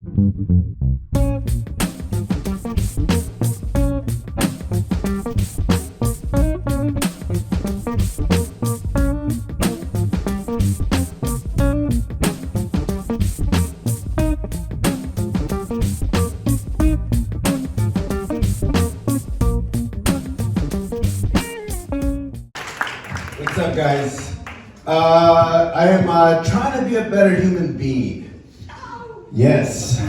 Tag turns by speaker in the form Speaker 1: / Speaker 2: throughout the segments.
Speaker 1: What's up, guys? I am trying to be a better human being. Yes.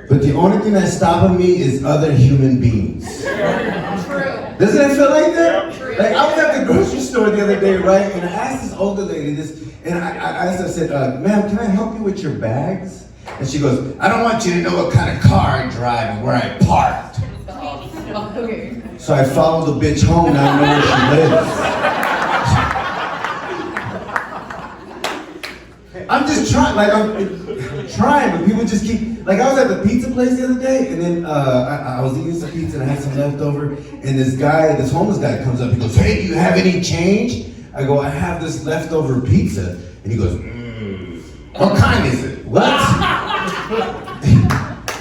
Speaker 1: But the only thing that's stopping me is other human beings.
Speaker 2: True.
Speaker 1: Doesn't it feel like that?
Speaker 2: True.
Speaker 1: Like, I was at the grocery store the other day, right? And I asked this older lady this, and I asked her, I said, ma'am, can I help you with your bags? And she goes, I don't want you to know what kind of car I drive and where I parked.
Speaker 2: Okay.
Speaker 1: So I followed the bitch home, now I know where she lives. I'm just trying, like I'm trying, but people just keep, like I was at the pizza place the other day, and then I was eating some pizza and I had some leftover, and this homeless guy comes up, he goes, hey, do you have any change? I go, I have this leftover pizza, and he goes, what kind is it? What?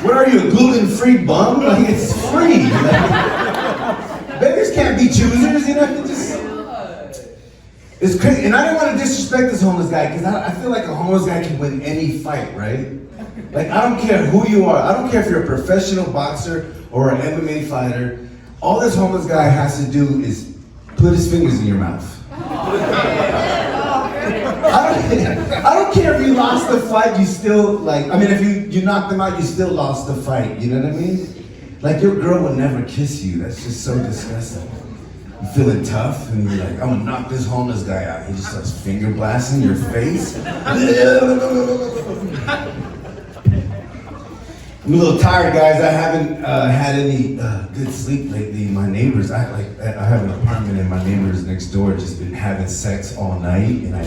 Speaker 1: What are you, a gluten-free bum? Like, it's free. Like, beggars can't be choosers, you know, it's crazy, and I didn't want to disrespect this homeless guy because I feel like a homeless guy can win any fight, right? Like, I don't care who you are. I don't care if you're a professional boxer or an MMA fighter. All this homeless guy has to do is put his fingers in your mouth. I don't care if you lost the fight, you still, like, I mean, if you knocked him out, you still lost the fight, you know what I mean? Like, your girl would never kiss you. That's just so disgusting. You feeling tough, and you're like, I'm gonna knock this homeless guy out. He just starts finger blasting your face. I'm a little tired, guys. I haven't had any good sleep lately. My neighbors, I have an apartment, and my neighbors next door just been having sex all night, and I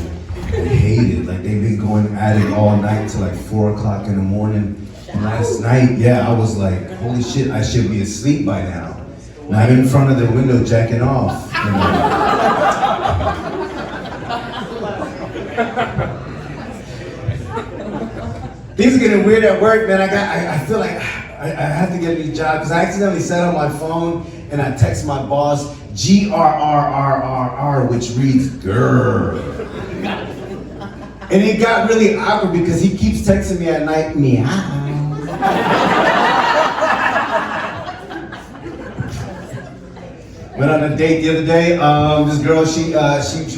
Speaker 1: hate it. Like, they've been going at it all night till like 4 o'clock in the morning. And last night, yeah, I was like, holy shit, I should be asleep by now. And I'm in front of the window jacking off. You know? Things are getting weird at work, man. I feel like I have to get a new job because I accidentally said on my phone and I text my boss GRRRRR, which reads girl. And it got really awkward because he keeps texting me at night, meow. Went on a date the other day. This girl, she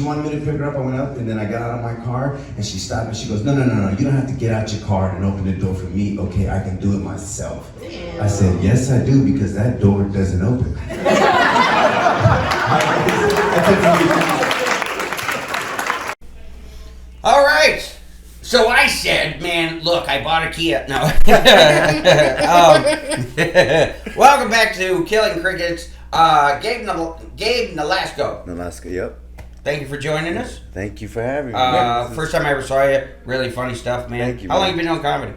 Speaker 1: wanted me to pick her up. I went up and then I got out of my car and she stopped me. She goes, no, you don't have to get out your car and open the door for me. Okay, I can do it myself. I said, yes, I do, because that door doesn't open.
Speaker 3: All right. So I said, man, look, I bought a Kia. No. Welcome back to Killing Crickets. Gabe Nolasco.
Speaker 4: Nolasco, yep.
Speaker 3: Thank you for joining us.
Speaker 4: Thank you for having me.
Speaker 3: First time I ever saw you. Really funny stuff, man.
Speaker 4: Thank you,
Speaker 3: How long
Speaker 4: man.
Speaker 3: have you been doing comedy?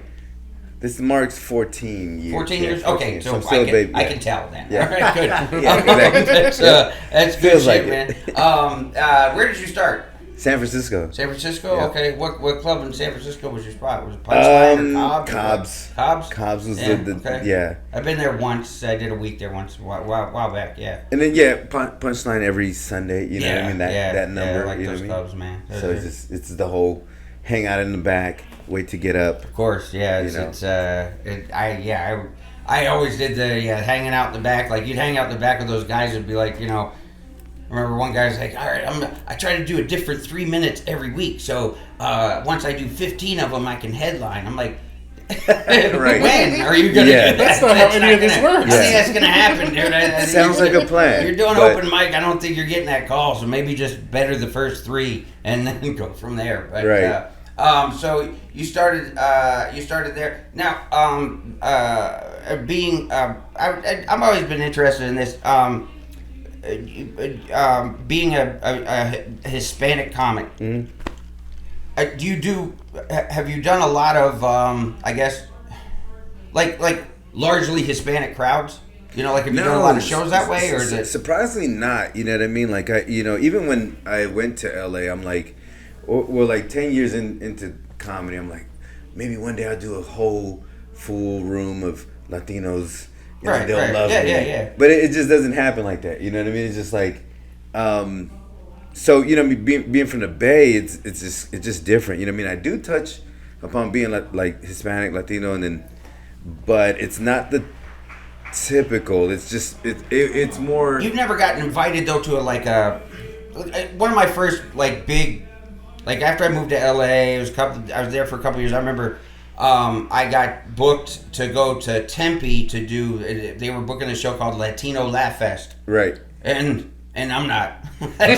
Speaker 4: This marks 14 years.
Speaker 3: 14 years?
Speaker 4: 14
Speaker 3: Okay,
Speaker 4: years.
Speaker 3: so
Speaker 4: I'm still a baby.
Speaker 3: I can tell then.
Speaker 4: Yeah.
Speaker 3: All right, good.
Speaker 4: Yeah, exactly.
Speaker 3: That's good
Speaker 4: Feels
Speaker 3: shit,
Speaker 4: like
Speaker 3: man.
Speaker 4: it.
Speaker 3: Where did you start?
Speaker 4: San Francisco.
Speaker 3: San Francisco?
Speaker 4: Yeah.
Speaker 3: Okay. What club in San Francisco was your spot? Was it Punchline or
Speaker 4: Cobb's.
Speaker 3: Cobb's?
Speaker 4: Cobb's was
Speaker 3: Yeah,
Speaker 4: the
Speaker 3: okay.
Speaker 4: yeah.
Speaker 3: I've been there once. I did a week there once a while back, yeah.
Speaker 4: And then Punchline every Sunday, you know what I mean? That number,
Speaker 3: I like
Speaker 4: you know
Speaker 3: those
Speaker 4: what I mean?
Speaker 3: clubs, man.
Speaker 4: So it's the whole hang out in the back, wait to get up.
Speaker 3: Of course, yeah. I always did the hanging out in the back. Like, you'd hang out in the back with those guys and be like, you know, I remember one guy was like, all right, I try to do a different 3 minutes every week. So once I do 15 of them, I can headline. I'm like,
Speaker 4: Right.
Speaker 3: when are you going to do that?
Speaker 2: That's not how any of this works.
Speaker 3: I think that's going to happen, dude.
Speaker 4: Sounds like a plan.
Speaker 3: You're doing
Speaker 4: but-
Speaker 3: open mic. I don't think you're getting that call. So maybe just better the first 3 and then go from there. But,
Speaker 4: Right.
Speaker 3: So you started there. Now, I've always been interested in this. Being a Hispanic comic.
Speaker 4: Mm-hmm.
Speaker 3: Have you done a lot of I guess like largely Hispanic crowds? You know, like have you done a lot of shows that way, or is it
Speaker 4: surprisingly not? You know what I mean? Like even when I went to LA, I'm like, well, like 10 years into comedy, I'm like, maybe one day I'll do a whole full room of Latinos.
Speaker 3: Right,
Speaker 4: they'll
Speaker 3: right.
Speaker 4: love
Speaker 3: Yeah,
Speaker 4: me.
Speaker 3: yeah, yeah.
Speaker 4: But it just doesn't happen like that. You know what I mean? It's just like, so being from the Bay, it's just different. You know what I mean? I do touch upon being like Hispanic, Latino, but it's not the typical. It's just it's more.
Speaker 3: You've never gotten invited though to one of my first big, after I moved to LA. I was there for a couple years. I remember. I got booked to go to Tempe to do. They were booking a show called Latino Laugh Fest.
Speaker 4: Right.
Speaker 3: And I'm not.
Speaker 4: You fit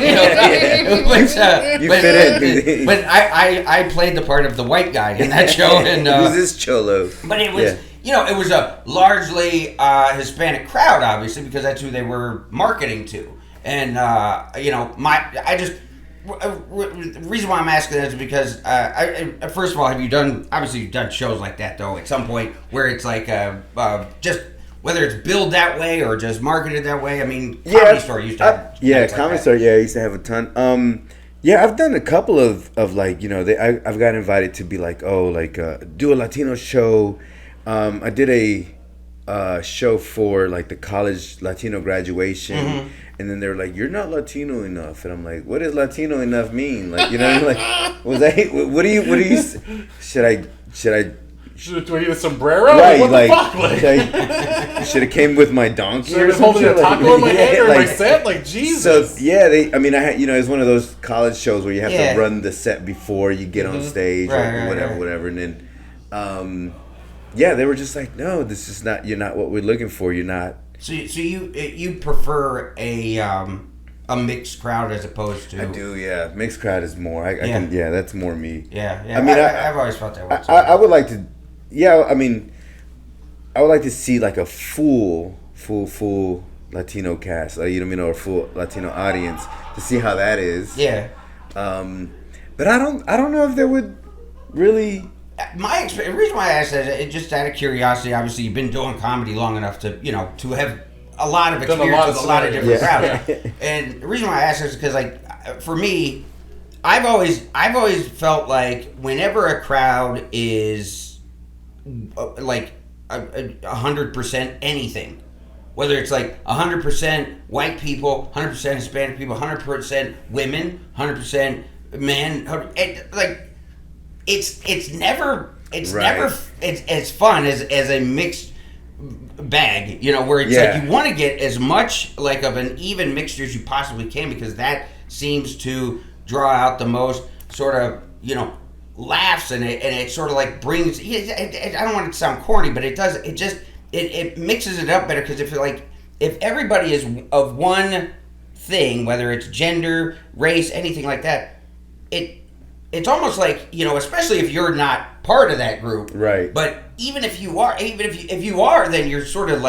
Speaker 4: in.
Speaker 3: But I played the part of the white guy in that show. And
Speaker 4: who's this cholo?
Speaker 3: But it was it was a largely Hispanic crowd, obviously, because that's who they were marketing to. And the reason why I'm asking that is because, first of all, you've done shows like that, though, at some point, where it's like, just, whether it's billed that way or just marketed that way. I mean, Comedy Store used to have
Speaker 4: Comedy Store, I used to have a ton. I've done a couple of I've got invited to be do a Latino show. I did a show for, the college Latino graduation. Mm-hmm. And then they're like, "You're not Latino enough," and I'm like, "What does Latino enough mean?" What do you? Should I?
Speaker 5: Do I need a sombrero?
Speaker 4: Right,
Speaker 5: what the fuck?
Speaker 4: Should have came with my donkey.
Speaker 5: Should I be holding a taco in my hand or my set? Jesus.
Speaker 4: So I had it's one of those college shows where you have to run the set before you get on stage or whatever, and then, they were just like, "No, this is not. You're not what we're looking for. You're not."
Speaker 3: So you prefer a mixed crowd as opposed to?
Speaker 4: I do, yeah. Mixed crowd is more. I can, that's more me.
Speaker 3: Yeah.
Speaker 4: I mean,
Speaker 3: I've always felt that way.
Speaker 4: I would like to, I would like to see a full Latino cast, or a full Latino audience to see how that is.
Speaker 3: Yeah.
Speaker 4: But I don't know if there would really.
Speaker 3: My experience, the reason why I asked that is just out of curiosity. Obviously, you've been doing comedy long enough to have a lot of experience with a lot of different crowds. And the reason why I asked is because, for me, I've always felt like whenever a crowd is 100% anything, whether it's 100% white people, 100% Hispanic people, 100% women, 100% men, It's never as fun as a mixed bag, where it's you want to get as much of an even mixture as you possibly can, because that seems to draw out the most sort of laughs, and it sort of brings. I don't want it to sound corny, but it does. It mixes it up better, because if everybody is of one thing, whether it's gender, race, anything like that, it's almost especially if you're not part of that group.
Speaker 4: Right.
Speaker 3: But even if you are, then you're sort of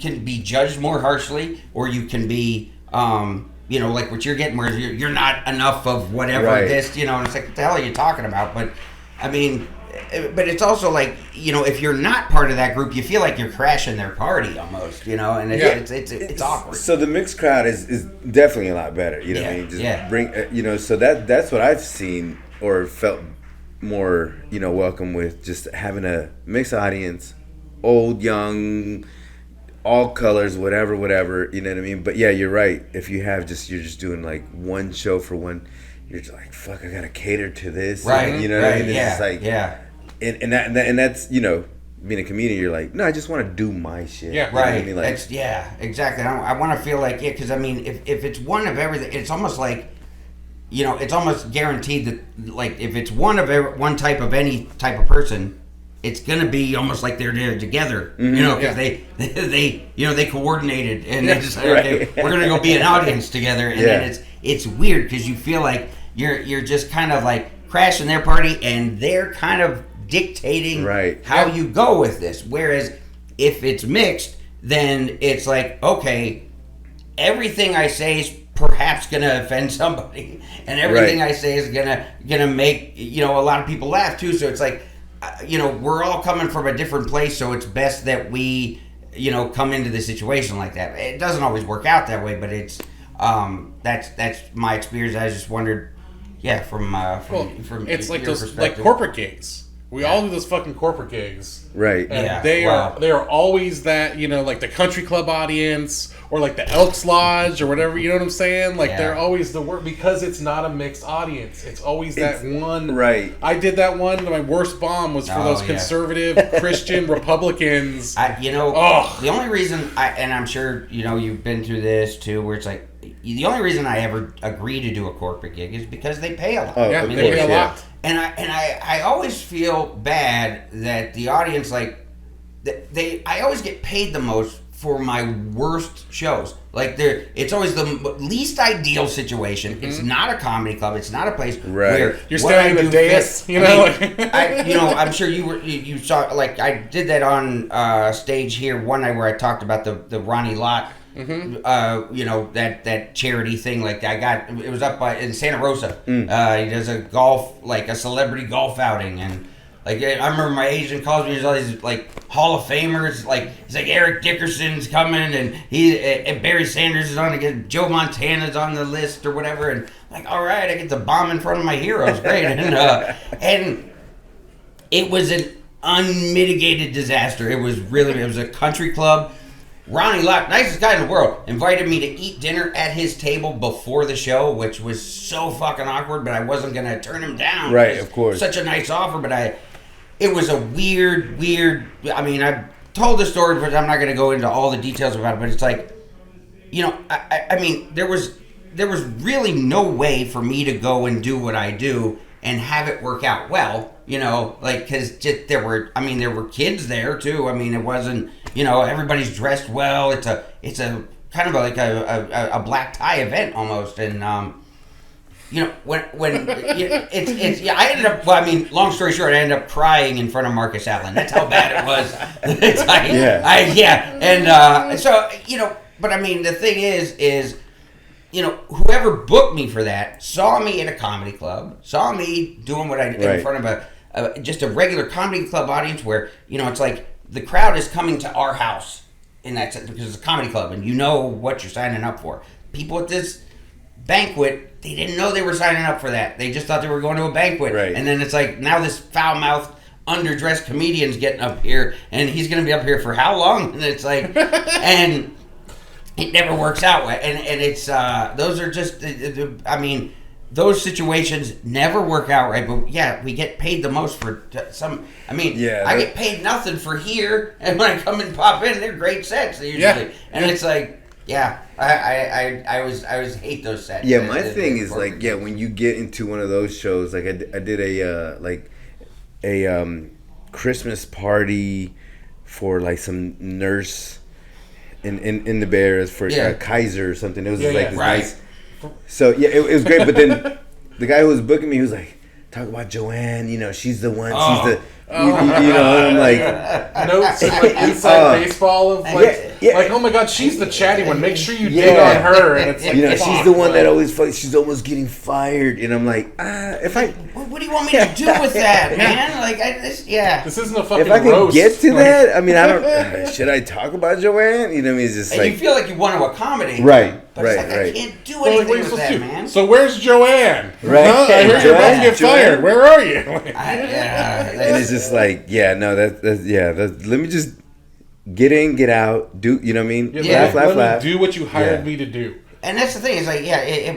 Speaker 3: can be judged more harshly, or you can be, what you're getting, where you're not enough of whatever this, and it's what the hell are you talking about? But, I mean, but it's also if you're not part of that group, you feel like you're crashing their party almost, and it's awkward.
Speaker 4: So the mixed crowd is definitely a lot better, what I mean? Just bring, so that's what I've seen or felt more, welcome with, just having a mixed audience, old, young, all colors, whatever, you know what I mean? But yeah, you're right. If you have you're just doing one show for one, you're just like, fuck, I gotta cater to this.
Speaker 3: Right.
Speaker 4: You know what I mean? It's
Speaker 3: just
Speaker 4: And that's being a comedian, you're like, no, I just want to do my shit.
Speaker 5: Yeah,
Speaker 3: right.
Speaker 4: You know what I mean?
Speaker 3: Exactly. I want to feel because I mean, if it's one of everything, it's almost it's almost guaranteed that if it's one type of any type of person, it's gonna be almost like they're there together, because they coordinated and they just okay, we're gonna go be an audience together, and then it's weird because you feel like you're just kind of crashing their party, and they're kind of dictating how you go with this. Whereas if it's mixed, then it's okay, everything I say is perhaps gonna offend somebody, and everything I say is gonna make a lot of people laugh too. So it's we're all coming from a different place, so it's best that we come into the situation like that. It doesn't always work out that way, but it's that's my experience. I just wondered, from
Speaker 5: it's
Speaker 3: your
Speaker 5: those
Speaker 3: perspective.
Speaker 5: corporate gigs. We all do those fucking corporate gigs.
Speaker 4: Right.
Speaker 5: And they are always that, like the country club audience or like the Elks Lodge or whatever, you know what I'm saying? Like they're always the worst because it's not a mixed audience. It's always that one.
Speaker 4: Right.
Speaker 5: I did that one. My worst bomb was for those conservative Christian Republicans.
Speaker 3: The only reason and I'm sure, you've been through this too, where it's like, the only reason I ever agree to do a corporate gig is because they pay a lot.
Speaker 5: Oh, yeah, they pay a lot.
Speaker 3: And I always feel bad that the audience, like, I always get paid the most for my worst shows. Like, it's always the least ideal situation. Mm-hmm. It's not a comedy club. It's not a place where
Speaker 5: you're standing in the dais.
Speaker 3: I'm sure you saw, like, I did that on stage here one night where I talked about the Ronnie Lott. Mm-hmm. That charity thing, like it was up in Santa Rosa. He does a celebrity golf outing, and like I remember my agent calls me. There's all these like Hall of Famers, like it's like Eric Dickerson's coming, and and Barry Sanders is on again, Joe Montana's on the list or whatever, and like all right, I get to bomb in front of my heroes, great, and it was an unmitigated disaster. It was a country club. Ronnie Lott, nicest guy in the world, invited me to eat dinner at his table before the show, which was so fucking awkward, but I wasn't going to turn him down.
Speaker 4: Right, of course.
Speaker 3: Such a nice offer, but it was a weird, I mean, I've told the story, but I'm not going to go into all the details about it, but it's like, I mean, there was really no way for me to go and do what I do and have it work out well, because there were kids there too. I mean, it wasn't, everybody's dressed well. It's a kind of like a black tie event almost, and when I ended up. Well, I mean, long story short, I ended up crying in front of Marcus Allen. That's how bad it was. But I mean, the thing is. Whoever booked me for that saw me at a comedy club, saw me doing what I did in front of just a regular comedy club audience where, it's like the crowd is coming to our house in that sense because it's a comedy club and you know what you're signing up for. People at this banquet, they didn't know they were signing up for that. They just thought they were going to a banquet.
Speaker 4: Right.
Speaker 3: And then it's like, now this foul-mouthed, underdressed comedian's getting up here and he's going to be up here for how long? And it's like, and... It never works out, and it's those are just those situations never work out right. But yeah, we get paid the most for some. I get paid nothing for here, and when I come and pop in, they're great sets usually, and it's like I always hate those sets.
Speaker 4: Yeah, my thing is like when you get into one of those shows, like I did a Christmas party for like some nurse. In the Bay Area for Kaiser or something. It was this nice. So it was great. But then the guy who was booking me, he was like, "Talk about Joanne. She's the one. She's the." And I'm like,
Speaker 5: notes and like inside baseball of like, oh my god, she's the chatty one. Make sure you dig on her. And it's like,
Speaker 4: she's the one that always she's almost getting fired. And I'm like, if I.
Speaker 3: What do you want me to do with that, man? Like,
Speaker 5: this isn't a fucking
Speaker 4: if I can
Speaker 5: roast.
Speaker 4: Get to that, I mean, I don't. Should I talk about Joanne? It's just
Speaker 3: and
Speaker 4: like
Speaker 3: you feel like you want to accommodate,
Speaker 4: right?
Speaker 3: But it's like, I can't do anything with that, man.
Speaker 5: So where's Joanne?
Speaker 4: Right?
Speaker 5: Huh? I heard you're about to get fired. Where are you?
Speaker 4: And it's just like, let me just get in, get out, do, you know what I mean?
Speaker 5: Laugh. Do what you hired me to do.
Speaker 3: And that's the thing, is like,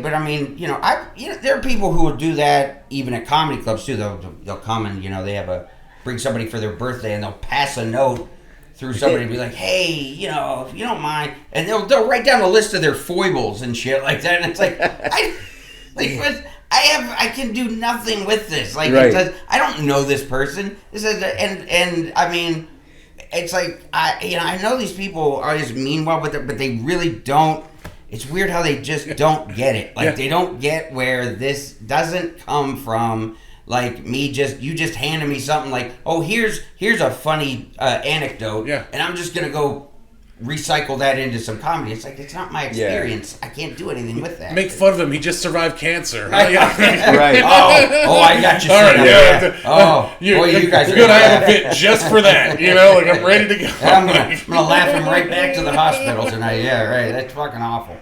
Speaker 3: but I mean, there are people who will do that even at comedy clubs too. They'll come and, they bring somebody for their birthday and they'll pass a note through somebody and be like, hey, if you don't mind, and they'll write down a list of their foibles and shit like that, and it's like, I can do nothing with this. Like, I don't know this person. This is, and I mean, it's like, I know these people always mean well, but they really don't. It's weird how they just don't get it. Like, they don't get where this doesn't come from. Like you just handed me something like, oh, here's a funny anecdote, and I'm just gonna go recycle that into some comedy. It's like, it's not my experience. I can't do anything with that.
Speaker 5: Make fun of him. He just survived cancer.
Speaker 4: Right.
Speaker 3: Oh, I got you.
Speaker 5: All right.
Speaker 3: You guys are
Speaker 5: good. I have a bit just for that. Like, I'm ready to go.
Speaker 3: I'm gonna laugh him right back to the hospital tonight. Yeah, right. That's fucking awful.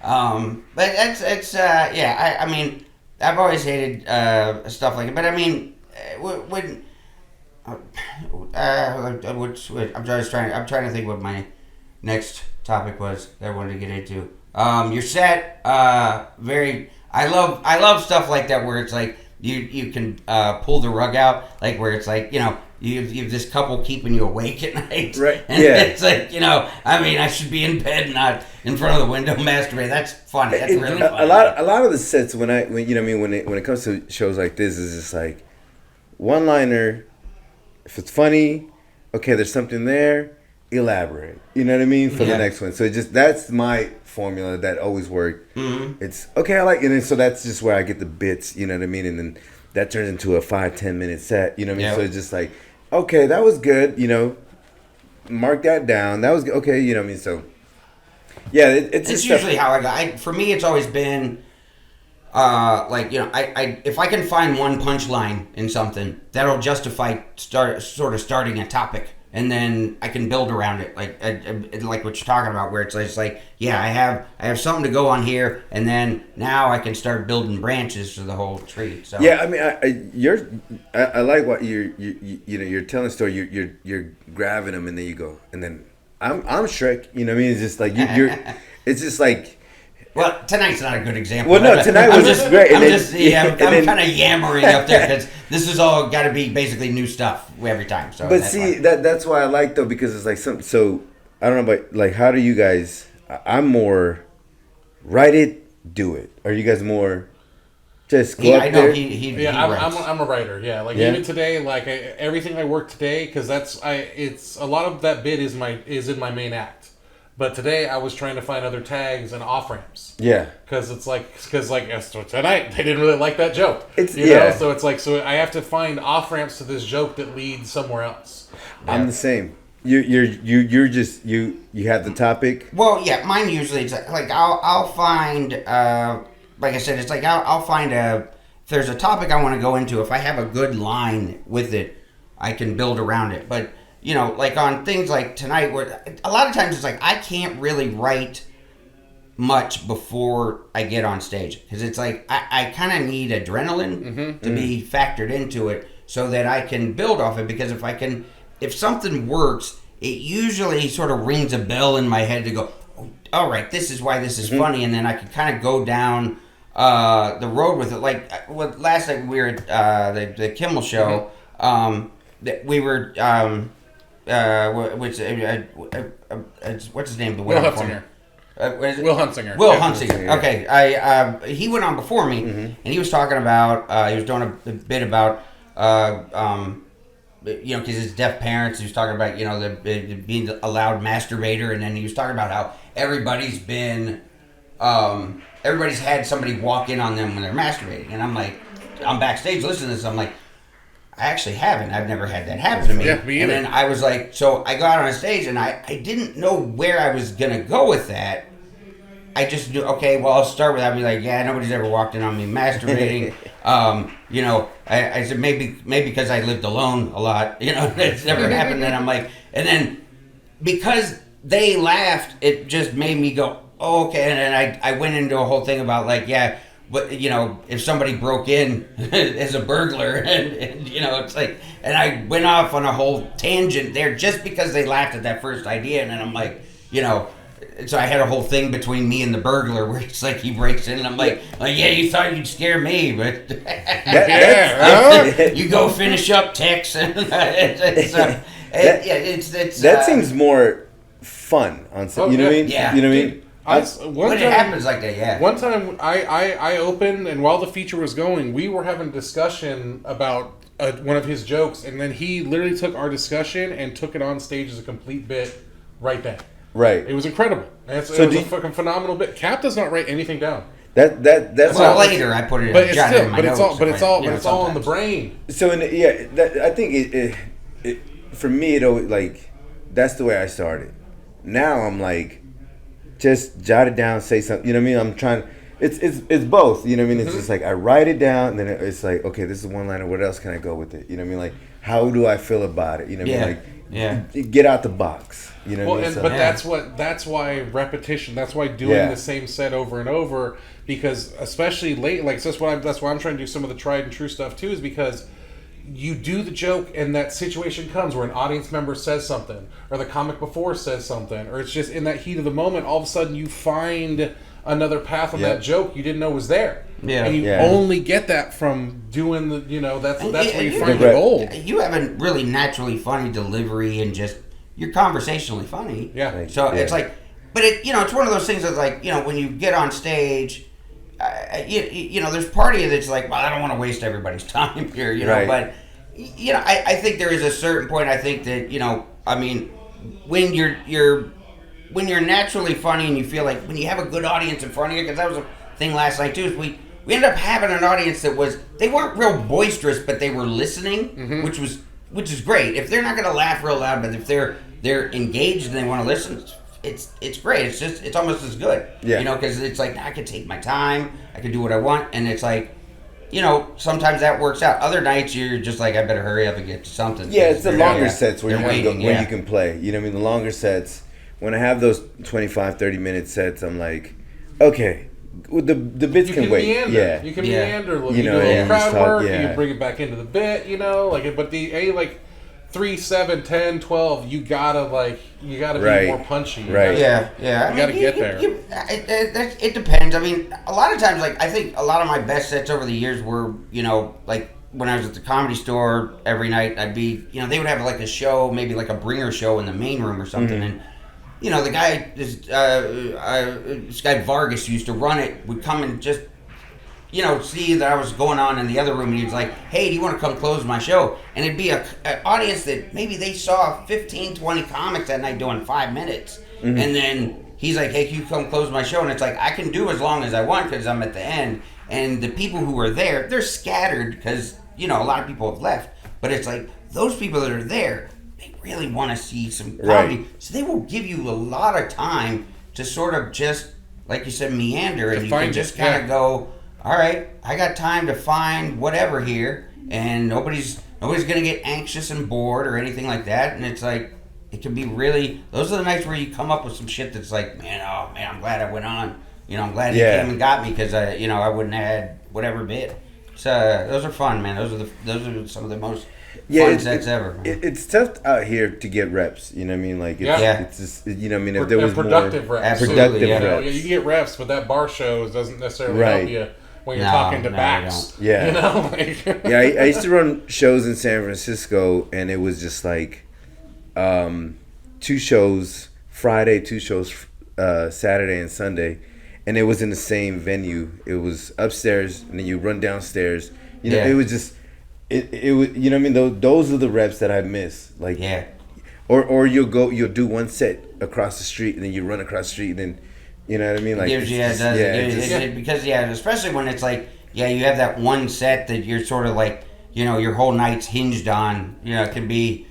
Speaker 3: But I mean, I've always hated stuff like it. But I mean, when I'm trying to think what my next topic was that I wanted to get into. Your set, very. I love stuff like that where it's like you can pull the rug out, like where it's like you have this couple keeping you awake at night,
Speaker 4: right?
Speaker 3: And
Speaker 4: yeah,
Speaker 3: it's like I mean, I should be in bed, not in front of the window masturbating. That's funny. That's really funny.
Speaker 4: A lot of the sets when it comes to shows like this is just like one liner. If it's funny, okay, there's something there. Elaborate, you know what I mean, for the next one. So that's my formula that always worked. Mm-hmm. It's okay, I like it, and so that's just where I get the bits, you know what I mean, and then that turns into a 5-10 minute set, you know what I mean. So it's just like, okay, that was good, mark that down. That was good. Okay, you know what I mean. So yeah, it's
Speaker 3: usually how I got. For me, it's always been. If I can find one punchline in something, that'll justify starting a topic, and then I can build around it, like what you're talking about, where it's like, I have something to go on here, and then now I can start building branches for the whole tree. So
Speaker 4: yeah, I mean, I like what you're telling a story. You're grabbing them, and then you go, and then I'm Shrek. You know what I mean? It's just like you're. It's just like.
Speaker 3: Well, tonight's not a good example.
Speaker 4: Well, no, tonight was just great.
Speaker 3: I'm kind of yammering up there because this is all got to be basically new stuff every time. So,
Speaker 4: but see, that's why I like though, because it's like so I don't know, but like, how do you guys? I'm more write it, do it. Are you guys more just go up there?
Speaker 5: I'm a writer. Yeah, like even today, like everything I work today, because it's a lot of that bit is in my main act. But today I was trying to find other tags and off ramps. Yeah. Because tonight they didn't really like that joke. So it's like, so I have to find off ramps to this joke that leads somewhere else.
Speaker 4: Yeah. I'm the same. You're just you have the topic.
Speaker 3: Well, yeah, mine usually it's like I'll find like I said, it's like I'll find if there's a topic I want to go into. If I have a good line with it, I can build around it. But like on things like tonight, where a lot of times it's like I can't really write much before I get on stage, because it's like I kind of need adrenaline to be factored into it so that I can build off it. Because if something works, it usually sort of rings a bell in my head to go, oh, all right, this is why this is funny, and then I can kind of go down the road with it. Like last night we were at the Kimmel show. We were. What's his name? The
Speaker 5: Will Hunsinger. Will Hunsinger.
Speaker 3: Will Hunsinger. Okay, he went on before me, and he was talking about he was doing a bit about because his deaf parents. He was talking about the being a loud masturbator, and then he was talking about how everybody's had somebody walk in on them when they're masturbating, and I'm backstage listening to this. I'm like, I actually haven't. I've never had that happen to me.
Speaker 5: Yeah, me either.
Speaker 3: And then I was like, so I got on stage and I didn't know where I was going to go with that. I just knew, okay, well, I'll start with that. I'll be like, yeah, nobody's ever walked in on me masturbating. I said maybe because I lived alone a lot, it's never happened. And I'm like, and then because they laughed, it just made me go, oh, okay. And then I went into a whole thing about like, yeah, but if somebody broke in as a burglar, and it's like, and I went off on a whole tangent there just because they laughed at that first idea, and then I'm like, so I had a whole thing between me and the burglar where it's like he breaks in, and I'm like, yeah, you thought you'd scare me, but you go finish up, Tex, and
Speaker 4: that seems more fun on set. You know what I mean?
Speaker 3: Yeah,
Speaker 4: you know what I mean.
Speaker 3: When it happens like that, yeah.
Speaker 5: One time I opened, and while the feature was going, we were having a discussion about one of his jokes, and then he literally took our discussion and took it on stage as a complete bit right then.
Speaker 4: Right.
Speaker 5: It was incredible. It was a fucking phenomenal bit. Cap does not write anything down.
Speaker 4: That's
Speaker 3: well, later I put it.
Speaker 5: But it's all in the brain.
Speaker 4: So I think it for me it always, like, that's the way I started. Now I'm like, just jot it down, say something. You know what I mean? I'm trying. It's both. You know what I mean? It's just like I write it down, and then it's like, okay, this is one liner. What else can I go with it? You know what I mean? Like, how do I feel about it? You know what I mean? Like, get out the box. You know what I mean?
Speaker 5: But that's why repetition. That's why doing the same set over and over, because especially late, like that's why I'm trying to do some of the tried and true stuff too, is because you do the joke and that situation comes where an audience member says something or the comic before says something, or it's just in that heat of the moment, all of a sudden you find another path on that joke you didn't know was there.
Speaker 3: Yeah.
Speaker 5: And you only get that from doing the, that's where you find the gold.
Speaker 3: You have a really naturally funny delivery and just, you're conversationally funny.
Speaker 5: Yeah.
Speaker 3: So it's like, but it's one of those things that's like, when you get on stage, there's part of you that's like, well, I don't want to waste everybody's time here, but, I think there is a certain point, I think that, when you're naturally funny and you feel like when you have a good audience in front of you, because that was a thing last night too, is we ended up having an audience that they weren't real boisterous, but they were listening, which is great. If they're not going to laugh real loud, but if they're engaged and they want to listen, it's great. It's almost as good, because it's like I could take my time, I could do what I want, and it's like, sometimes that works out. Other nights you're just like, I better hurry up and get to something.
Speaker 4: Yeah, it's the longer sets where
Speaker 3: where
Speaker 4: you can play. The longer sets. When I have those 25, 30-minute sets, I'm like, okay, the bits can wait.
Speaker 5: Meander.
Speaker 4: Yeah,
Speaker 5: you can meander. You do a little crowd work. You bring it back into the bit. But the 3, 7, 10, 12, you gotta be more punchy.
Speaker 4: Right.
Speaker 3: You
Speaker 5: gotta get there.
Speaker 3: It depends. I mean, a lot of times, I think a lot of my best sets over the years were, when I was at the Comedy Store every night, I'd be, they would have a show, maybe a bringer show in the main room or something, and the guy, this guy Vargas used to run it, would come and just, see that I was going on in the other room, and he was like, hey, do you want to come close my show? And it'd be an audience that maybe they saw 15, 20 comics that night doing 5 minutes. And then he's like, hey, can you come close my show? And it's like, I can do as long as I want because I'm at the end. And the people who are there, they're scattered because, a lot of people have left. But it's like, those people that are there, they really want to see some comedy. Right. So they will give you a lot of time to sort of just, like you said, meander. And you can just kind of go, all right, I got time to find whatever here. And nobody's going to get anxious and bored or anything like that. And it's like, it can be really, those are the nights where you come up with some shit that's like, man, I'm glad I went on. I'm glad he came and got me because, I wouldn't have had whatever bit. So those are fun, man. Those are some of the most fun sets ever.
Speaker 4: It's tough out here to get reps. You know what I mean? It's just, if there was
Speaker 5: productive
Speaker 4: more
Speaker 5: reps.
Speaker 4: Productive
Speaker 5: reps.
Speaker 4: reps.
Speaker 5: You get reps, but that bar show doesn't necessarily help you when you're talking to backs.
Speaker 4: Yeah. I used to run shows in San Francisco, and it was just 2 shows Friday, 2 shows Saturday and Sunday. And it was in the same venue. It was upstairs, and then you run downstairs. It was just, it was, those are the reps that I miss. Or you'll do one set across the street, and then you run across the street, and then, you know what I mean?
Speaker 3: Because especially when it's you have that one set that you're sort of your whole night's hinged on. It can be.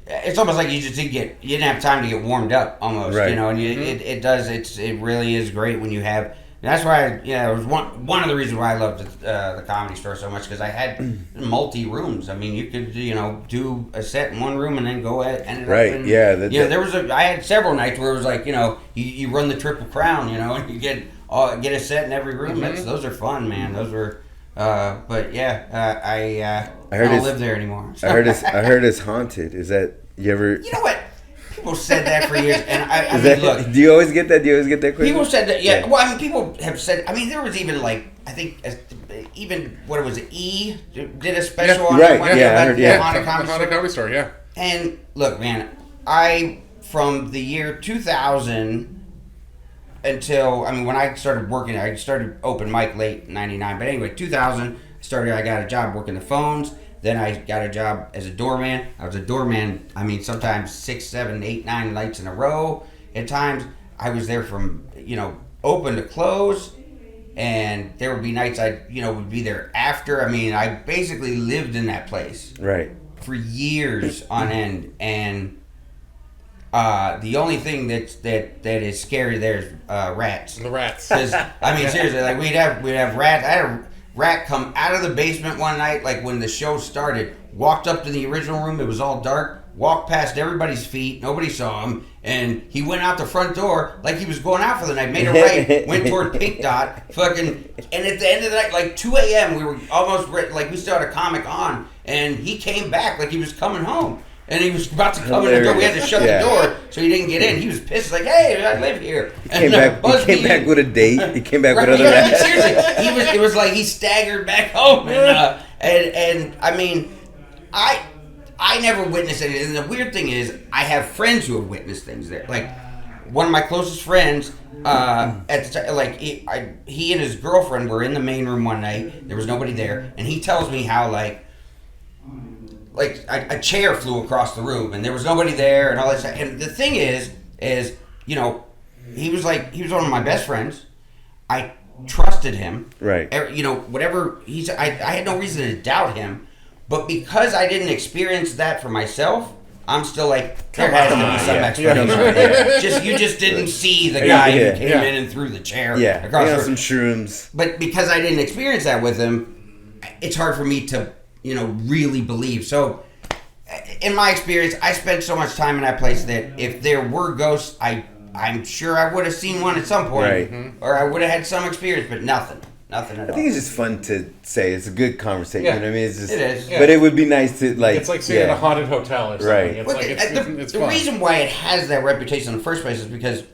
Speaker 3: It's almost like you didn't have time to get warmed up almost,
Speaker 4: right.
Speaker 3: And it really is great when you have. That's why it was one of the reasons why I loved the Comedy Store so much, because I had multi rooms. I mean, you could do a set in one room and then go end
Speaker 4: right.
Speaker 3: up in,
Speaker 4: Yeah.
Speaker 3: I had several nights where it was you run the Triple Crown, and you get a set in every room. Those are fun, man. Those were. I don't live there anymore.
Speaker 4: I heard it's haunted. Is that you ever?
Speaker 3: You know what? People said that for years, and I mean, look.
Speaker 4: Do you always get that? Question?
Speaker 3: People said that. Yeah. Well, I mean, people have said. I mean, there was even I think even what was it? E did a special on
Speaker 4: right.
Speaker 3: the Haunted
Speaker 5: Comedy Store. Yeah.
Speaker 3: And look, man, from the year 2000 until when I started working, I started open mic late '99. But anyway, 2000 I got a job working the phones. Then I got a job as a doorman. I was a doorman, sometimes 6, 7, 8, 9 nights in a row. At times, I was there from, open to close. And there would be nights would be there after. I basically lived in that place.
Speaker 4: Right.
Speaker 3: For years on end. And the only thing that is scary there is rats.
Speaker 5: The rats.
Speaker 3: Because, seriously, we'd have rats. I had a rat come out of the basement one night, when the show started, walked up to the original room, it was all dark, walked past everybody's feet, nobody saw him, and he went out the front door like he was going out for the night, made a right, went toward Pink Dot, and at the end of the night, 2 a.m., we were almost, we still had a comic on, and he came back like he was coming home. And he was about to come in the door. We had to shut the door so he didn't get in. He was pissed, like, "Hey, I live here."
Speaker 4: He came back with a date. He came back with other guys.
Speaker 3: Seriously, it was like he staggered back home, and I mean, I never witnessed it. And the weird thing is, I have friends who have witnessed things there. Like one of my closest friends, at the time, like he and his girlfriend were in the main room one night. There was nobody there, and he tells me how like a chair flew across the room and there was nobody there and all that stuff. And the thing is, you know, he was one of my best friends. I trusted him.
Speaker 4: Right.
Speaker 3: You know, whatever I had no reason to doubt him. But because I didn't experience that for myself, I'm still like, there has to be some explanation there. You just didn't see the guy who came in and threw the chair across the room. Some
Speaker 4: shrooms.
Speaker 3: But because I didn't experience that with him, it's hard for me to, you know, really believe. So, in my experience, I spent so much time in that place that if there were ghosts, I'm sure I would have seen one at some point,
Speaker 4: right.
Speaker 3: Or I would have had some experience, but nothing at all.
Speaker 4: I think it's just fun to say. It's a good conversation.
Speaker 5: Yeah.
Speaker 4: You know what I mean? It's just,
Speaker 3: it is.
Speaker 4: But it would be nice to like.
Speaker 5: It's like staying in a haunted hotel or something.
Speaker 4: Right.
Speaker 5: It's like it's
Speaker 3: the
Speaker 5: fun.
Speaker 3: reason why it has that reputation in the first place is because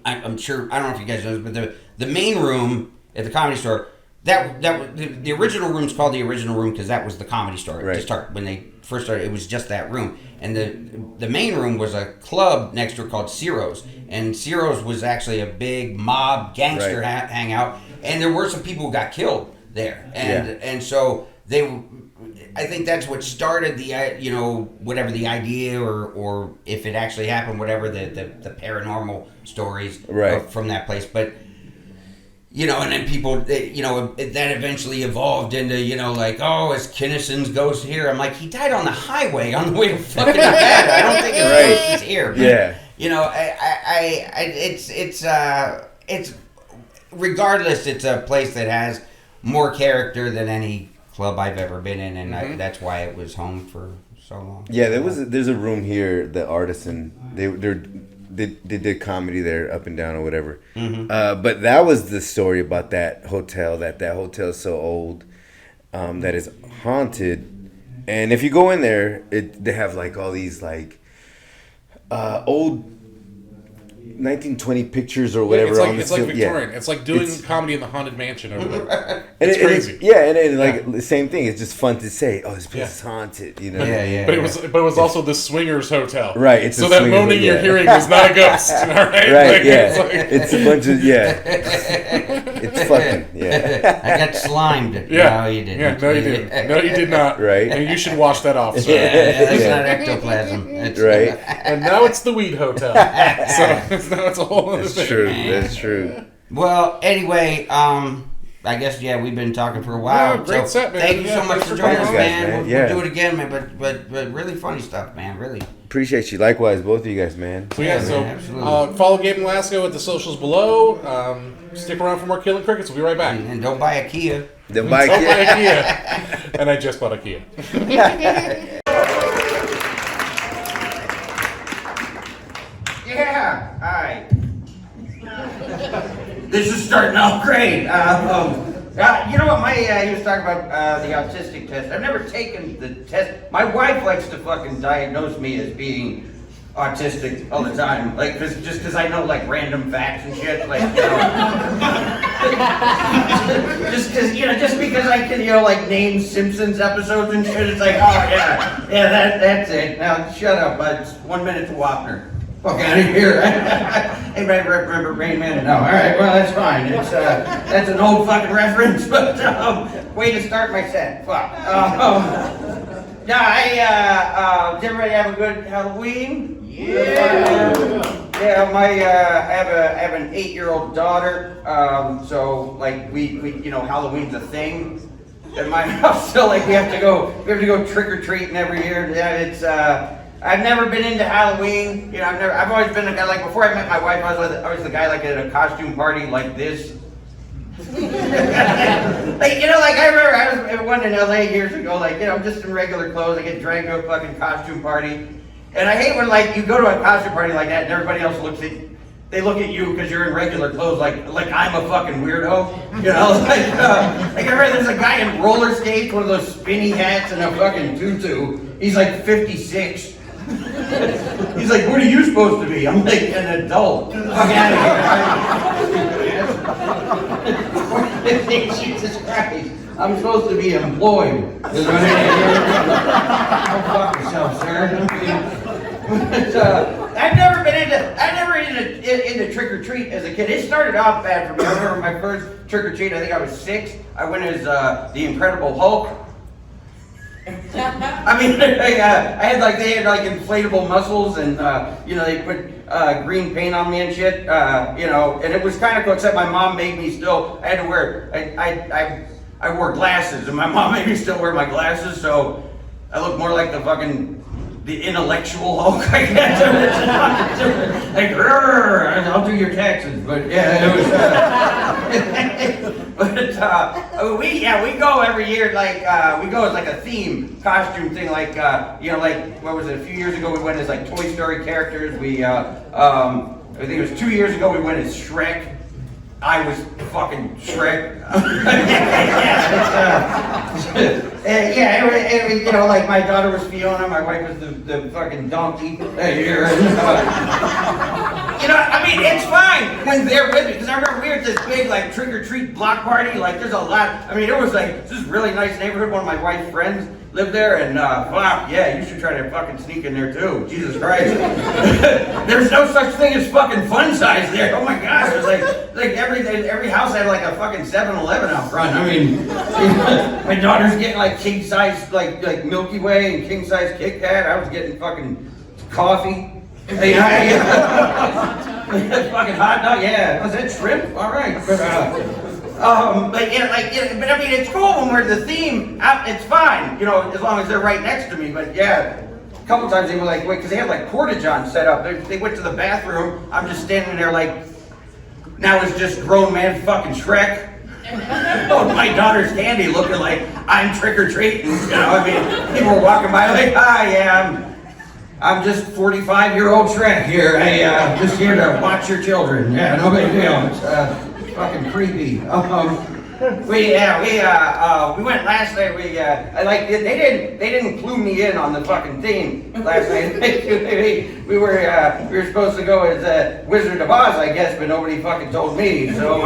Speaker 3: I'm sure, I don't know if you guys know this, but the main room at the Comedy Store. The original room's called the original room because that was the Comedy Store to start. When they first started, it was just that room, and the main room was a club next door called Ciro's, and Ciro's was actually a big mob gangster hangout, and there were some people who got killed there, and so I think that's what started the you know, whatever the idea or if it actually happened, whatever the paranormal stories from that place, but. You know, and then people, you know, that eventually evolved into, you know, like, oh, is Kinnison's ghost here? I'm like, he died on the highway on the way to fucking Nevada. I don't think his ghost is here.
Speaker 4: Yeah.
Speaker 3: You know, it's regardless, it's a place that has more character than any club I've ever been in, and that's why it was home for so long.
Speaker 4: Yeah, there's a room here, the Artisan. They did comedy there, up and down or whatever. But that was the story about that hotel. That hotel is so old that is haunted. And if you go in there, they have like all these like old 1920 pictures or whatever.
Speaker 5: It's like Victorian. It's like doing comedy in the Haunted Mansion over there. It's crazy.
Speaker 4: And the same thing. It's just fun to say, oh, this place is haunted, you know?
Speaker 3: Yeah.
Speaker 5: But it was also the swingers hotel.
Speaker 4: Right. It's
Speaker 5: so that moaning you're hearing was not a ghost. All right.
Speaker 4: Right. It's a bunch of It's fucking
Speaker 3: I got slimed.
Speaker 5: Yeah.
Speaker 3: No, you didn't.
Speaker 5: Yeah. No, you didn't. No, you did not.
Speaker 4: Right.
Speaker 5: And you should wash that off. Sir.
Speaker 3: That's not ectoplasm. It's,
Speaker 4: right.
Speaker 5: And now it's the weed hotel. So now it's a whole other thing.
Speaker 4: That's true.
Speaker 3: Well, anyway, I guess we've been talking for a while.
Speaker 5: Yeah, great set, man.
Speaker 3: Thank you so much for joining us, man.
Speaker 4: Yeah.
Speaker 3: We'll do it again, man. But really funny stuff, man. Really.
Speaker 4: Appreciate you. Likewise, both of you guys, man.
Speaker 5: So
Speaker 3: absolutely.
Speaker 5: Follow Gabe Nolasco at the socials below. Stick around for more Killing Crickets. We'll be right back.
Speaker 3: And don't buy a Kia.
Speaker 4: Don't buy a
Speaker 5: Kia. And I just bought a Kia.
Speaker 3: Yeah. All right. This is starting off great. You know what? He was talking about the autistic test. I've never taken the test. My wife likes to fucking diagnose me as being autistic all the time, like just because I know like random facts and shit, like you know, just because I can like name Simpsons episodes and shit. It's like, oh yeah, that's it. Now shut up. It's 1 minute to Wapner. Fuck out of here. Anybody remember Rain Man? No. All right, well, that's fine. It's that's an old fucking reference, but way to start my set. Fuck. Did everybody have a good Halloween? Yeah. Yeah, I have an 8-year-old daughter, so like we Halloween's a thing at my house. So like we have to go trick or treating every year. Yeah, it's I've never been into Halloween. You know, I've always been a guy, like before I met my wife, I was the guy like at a costume party like this. Like, like I remember I was at one in LA years ago, like, just in regular clothes, I get dragged to a fucking costume party. And I hate when like you go to a costume party like that and everybody else looks at they look at you because you're in regular clothes, like I'm a fucking weirdo, you know? Like I read there's a guy in roller skates, one of those spinny hats and a fucking tutu. He's like 56. He's like, what are you supposed to be? I'm like an adult. Fuck out of here. Jesus Christ. I'm supposed to be employed. Go fuck yourself, sir. I've never into trick or treat as a kid. It started off bad for me. I remember my first trick or treat. I think I was 6. I went as the Incredible Hulk. I mean, they had like inflatable muscles, and you know, they put green paint on me and shit. You know, and it was kind of cool. Except my mom made me still. I had to wear. I wore glasses, and my mom made me still wear my glasses, so I look more like the intellectual Hulk, I guess. Like, I'll do your taxes, but yeah, it was. But we go every year. Like we go as like a theme costume thing. Like you know, like what was it? A few years ago we went as like Toy Story characters. We I think it was 2 years ago we went as Shrek. I was fucking Shrek. You know, like my daughter was Fiona, my wife was the fucking donkey. You know, I mean, it's fine when they're with me, because I remember we were at this big, like, trick-or-treat block party, like, there's a lot, I mean, it was like, this is a really nice neighborhood, one of my wife's friends lived there, and, wow, yeah, you should try to fucking sneak in there, too, Jesus Christ. There's no such thing as fucking fun size there, oh my gosh, it was like every house had like a fucking 7-Eleven out front. I mean, my daughter's getting like king size, like Milky Way and king size Kit Kat. I was getting fucking coffee. Fucking hot dog. Yeah, was that shrimp? All right. But I mean, it's cool when we're the theme. It's fine, you know, as long as they're right next to me. But yeah. A couple times they were like, wait, because they had like porta-johns set up. They went to the bathroom. I'm just standing there like. Now it's just grown man fucking Shrek. Oh, my daughter's candy looking like I'm trick-or-treating. You know, I mean, people were walking by like, hi, yeah, I'm just 45-year-old Shrek here. Hey, just here to watch your children. Yeah, no big deal. It's fucking creepy. We went last night. They didn't clue me in on the fucking theme last night. we were supposed to go as Wizard of Oz, I guess, but nobody fucking told me. So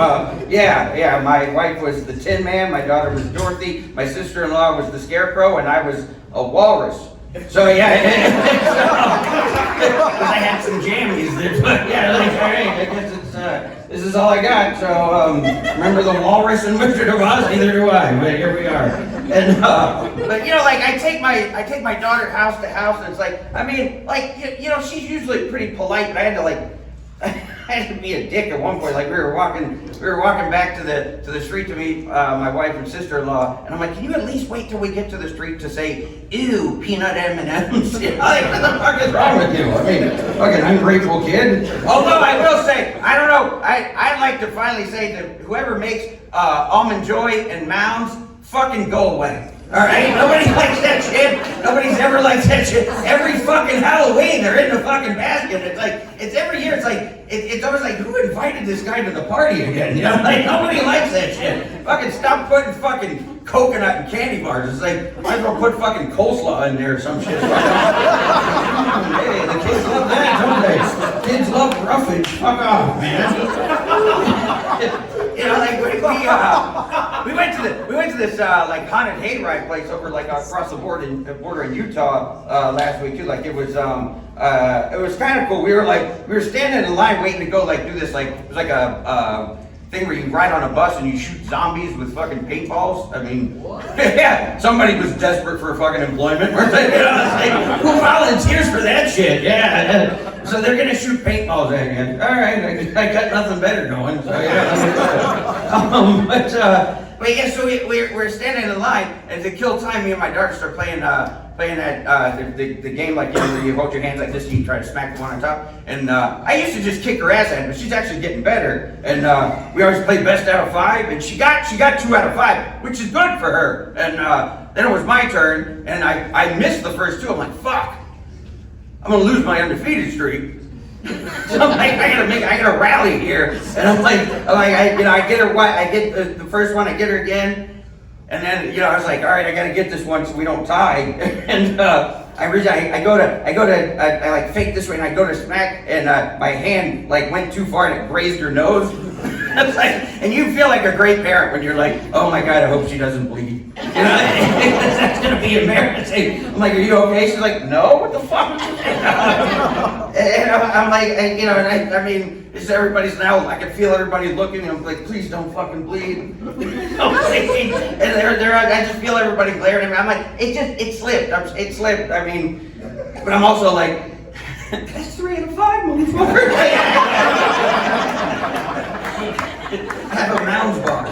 Speaker 3: yeah, my wife was the Tin Man, my daughter was Dorothy, my sister-in-law was the Scarecrow, and I was a walrus. So yeah, because I had some jammies there, but yeah, like, all right, I guess this is all I got. So remember the Walrus and Wizard of Oz? Neither do I. But here we are. And but you know, like I take my daughter house to house, and it's like, I mean, like you know, she's usually pretty polite, but I had to I had to be a dick at one point. Like we were walking back to the street to meet my wife and sister-in-law, and I'm like, can you at least wait till we get to the street to say, ew, peanut M&Ms? You know, like, what the fuck is wrong with you? I mean, fucking ungrateful kid. Although I will say, I don't know, I'd like to finally say that whoever makes Almond Joy and Mounds, fucking go away. Alright? Nobody likes that shit. Nobody's ever liked that shit. Every fucking Halloween, they're in the fucking basket. It's like, it's every year, it's like, it's always like, who invited this guy to the party again? You know, like, nobody likes that shit. Fucking stop putting fucking coconut and candy bars. It's like, might as well put fucking coleslaw in there or some shit. Hey, the kids love that, don't they? Kids love roughage. Fuck off, man. You know, like we went to this like haunted hayride place over like across the border in Utah last week too. Like it was kind of cool. We were standing in line waiting to go like do this like it was like a thing where you ride on a bus and you shoot zombies with fucking paintballs. I mean, yeah, somebody was desperate for fucking employment. You know, like, who volunteers for that shit? Yeah. So they're gonna shoot paintballs at you. All right, I got nothing better going. So yeah. But yeah, so we're standing in line, and to kill time, me and my daughter start playing that the game like, you know, where you hold your hands like this and you try to smack the one on top. And I used to just kick her ass at it, but she's actually getting better. And we always play best out of 5, and she got 2 out of 5, which is good for her. And then it was my turn, and I missed the first 2. I'm like, fuck. I'm gonna lose my undefeated streak. So I'm like, I gotta rally here, and I get her. I get the first one, I get her again, and then I was like, all right, I gotta get this one so we don't tie, and I like fake this way, and I go to smack, and my hand like went too far and it grazed her nose. It's like, and you feel like a great parent when you're like, oh my God, I hope she doesn't bleed. That's gonna be embarrassing. I'm like, are you okay? She's like, no, what the fuck? And I'm like, and I mean, it's everybody's now. I can feel everybody looking. And I'm like, please don't fucking bleed. And I just feel everybody glaring at me. I'm like, it slipped. It slipped. I mean, but I'm also like, that's 3 out of 5, motherfucker. I have a Mounds bar.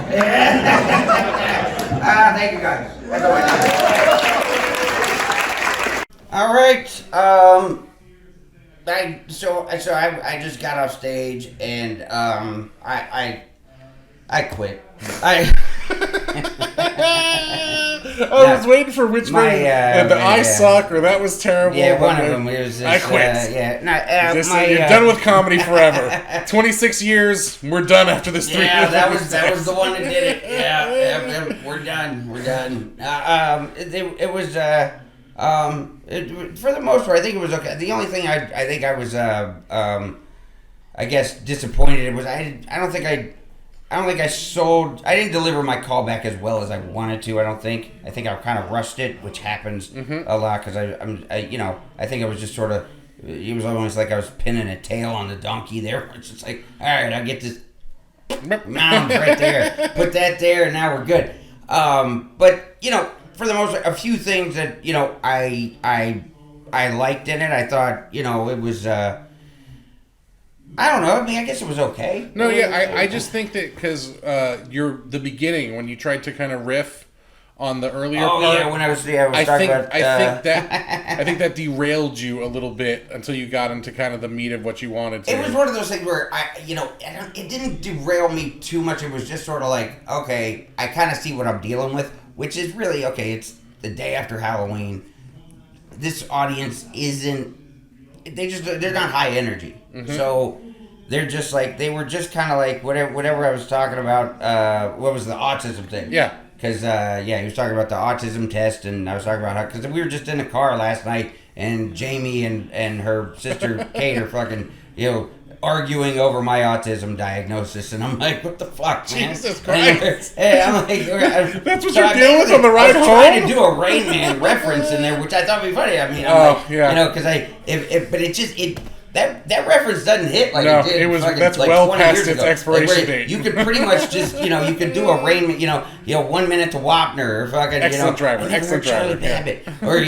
Speaker 3: Thank you guys. That's all right. I just got off stage and I quit.
Speaker 5: I was waiting for which one. I suck or that was terrible.
Speaker 3: Yeah, one of them. It was just,
Speaker 5: I quit.
Speaker 3: You're
Speaker 5: done with comedy forever. 26 years. We're done after this 3 years.
Speaker 3: Yeah, that was the one that did it. Yeah, we're done. We're done. It was for the most part, I think it was okay. The only thing I think I was I guess disappointed was I don't think I didn't deliver my call back as well as I wanted to. I think I kind of rushed it, which happens a lot because I think I was just sort of, it was almost like I was pinning a tail on the donkey there. It's just like, all right, I'll get this mound right there, put that there, and now we're good. But for the most part, a few things that I liked in it. I thought it was. I don't know. I mean, I guess it was okay.
Speaker 5: No, yeah, I just think that because the beginning when you tried to kind of riff on the earlier part.
Speaker 3: Oh yeah, when I was talking about.
Speaker 5: I think that derailed you a little bit until you got into kind of the meat of what you wanted to.
Speaker 3: It was one of those things where it didn't derail me too much. It was just sort of like, okay, I kind of see what I'm dealing with, which is really okay. It's the day after Halloween. This audience isn't. They're not high energy. Mm-hmm. So they're just like, they were just kind of like whatever I was talking about. What was the autism thing?
Speaker 5: Yeah.
Speaker 3: Because he was talking about the autism test, and I was talking about how, because we were just in the car last night, and Jamie and her sister Kate are fucking arguing over my autism diagnosis, and I'm like, what the fuck, man?
Speaker 5: Jesus Christ!
Speaker 3: I'm like,
Speaker 5: that's what you're dealing with on the ride home.
Speaker 3: I was trying to do a Rain Man reference in there, which I thought would be funny. I mean, because because that reference doesn't hit like it did.
Speaker 5: That's like well past its expiration date.
Speaker 3: You could pretty much just you could do a Rain, 1 minute to Wapner or fucking
Speaker 5: excellent driver,
Speaker 3: Babbitt, or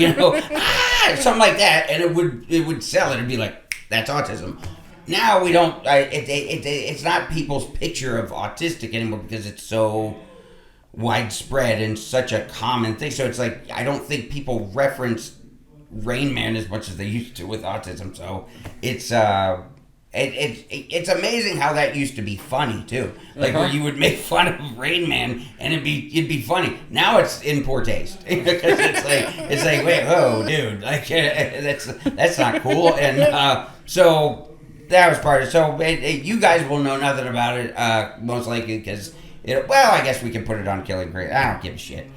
Speaker 3: something like that, and it would sell it and be like, that's autism. Now we don't. It's not people's picture of autistic anymore because it's so widespread and such a common thing. So it's like I don't think people reference Rain Man as much as they used to with autism. So it's amazing how that used to be funny too. Like where you would make fun of Rain Man and it'd be funny. Now it's in poor taste because it's like wait, whoa, dude, like that's not cool. And so. That was part of it. So you guys will know nothing about it, most likely, because I guess we can put it on Killing Crazy. I don't give a shit.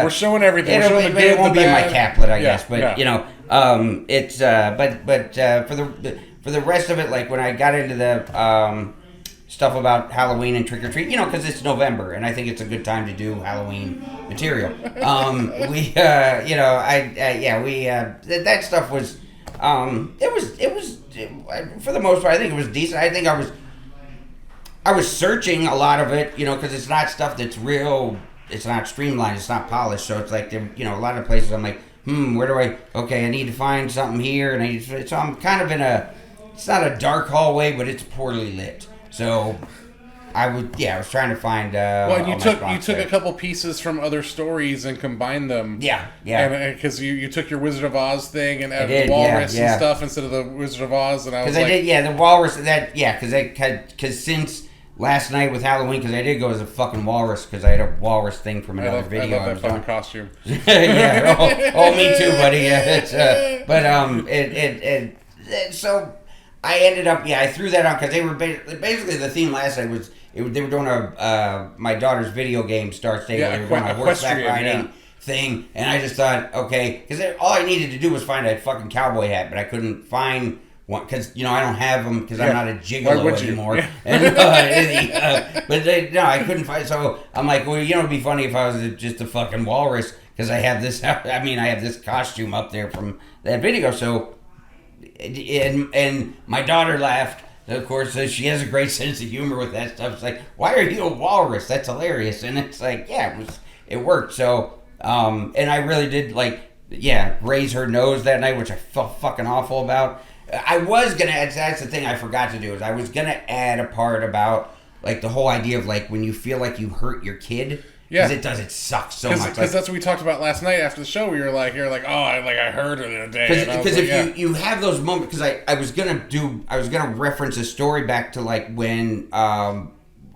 Speaker 5: We're showing everything.
Speaker 3: It won't be in my caplet, I guess. But it's for the rest of it, like when I got into the stuff about Halloween and trick or treat, because it's November and I think it's a good time to do Halloween material. That stuff was. It was for the most part, I think it was decent. I think I was searching a lot of it, because it's not stuff that's real. It's not streamlined. It's not polished. So it's like, a lot of places I'm like, where do I need to find something here. And so I'm kind of it's not a dark hallway, but it's poorly lit. So I was trying to find.
Speaker 5: You took a couple pieces from other stories and combined them.
Speaker 3: Yeah.
Speaker 5: And because you took your Wizard of Oz thing and added the walrus and stuff instead of the Wizard of Oz, and I was like,
Speaker 3: the walrus because since last night with Halloween, because I did go as a fucking walrus because I had a walrus thing from another video.
Speaker 5: I love that fucking costume.
Speaker 3: Yeah. Oh, me too, buddy. Yeah. so I ended up, I threw that on because they were basically the theme last night was they were doing my daughter's video game starts day. They were doing a horseback riding thing, and I just thought, okay, because all I needed to do was find a fucking cowboy hat, but I couldn't find one because I don't have them because I'm not a gigolo anymore. Yeah. And, I couldn't find. So I'm like, well, it'd be funny if I was just a fucking walrus because I have this. I have this costume up there from that video. So, and my daughter laughed. Of course, she has a great sense of humor with that stuff. It's like, why are you a walrus? That's hilarious. And it's like, it worked. So. And I really did raise her nose that night, which I felt fucking awful about. I was gonna. That's the thing I forgot to do is I was gonna add a part about the whole idea of when you feel like you hurt your kid. Yeah, because it sucks so much.
Speaker 5: Because that's what we talked about last night after the show. You're like, I heard her the other day.
Speaker 3: Because if you have those moments, because I was gonna reference a story back to when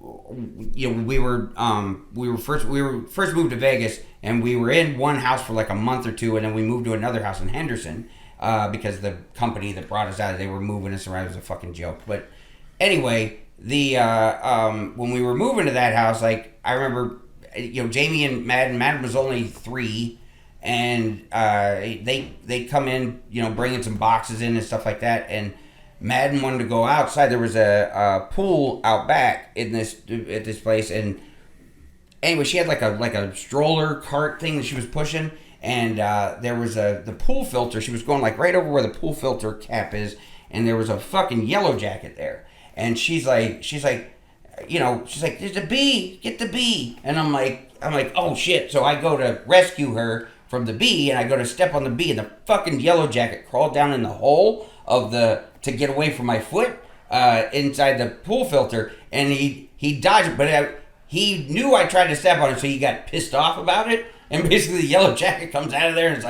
Speaker 3: we were first moved to Vegas, and we were in one house for a month or two, and then we moved to another house in Henderson because the company that brought us out, they were moving us around. It was a fucking joke. But anyway, when we were moving to that house, I remember, Jamie and Madden was only 3, and they come in, bringing some boxes in and stuff like that, and Madden wanted to go outside. There was a pool out back at this place, and anyway, she had a stroller cart thing that she was pushing, and there was the pool filter. She was going right over where the pool filter cap is, and there was a fucking yellow jacket there. And she's like, there's a bee, get the bee. And I'm like, oh shit. So I go to rescue her from the bee, and I go to step on the bee, and the fucking yellow jacket crawled down in the hole to get away from my foot inside the pool filter, and he dodged it, but he knew I tried to step on it, so he got pissed off about it, and basically the yellow jacket comes out of there, and it's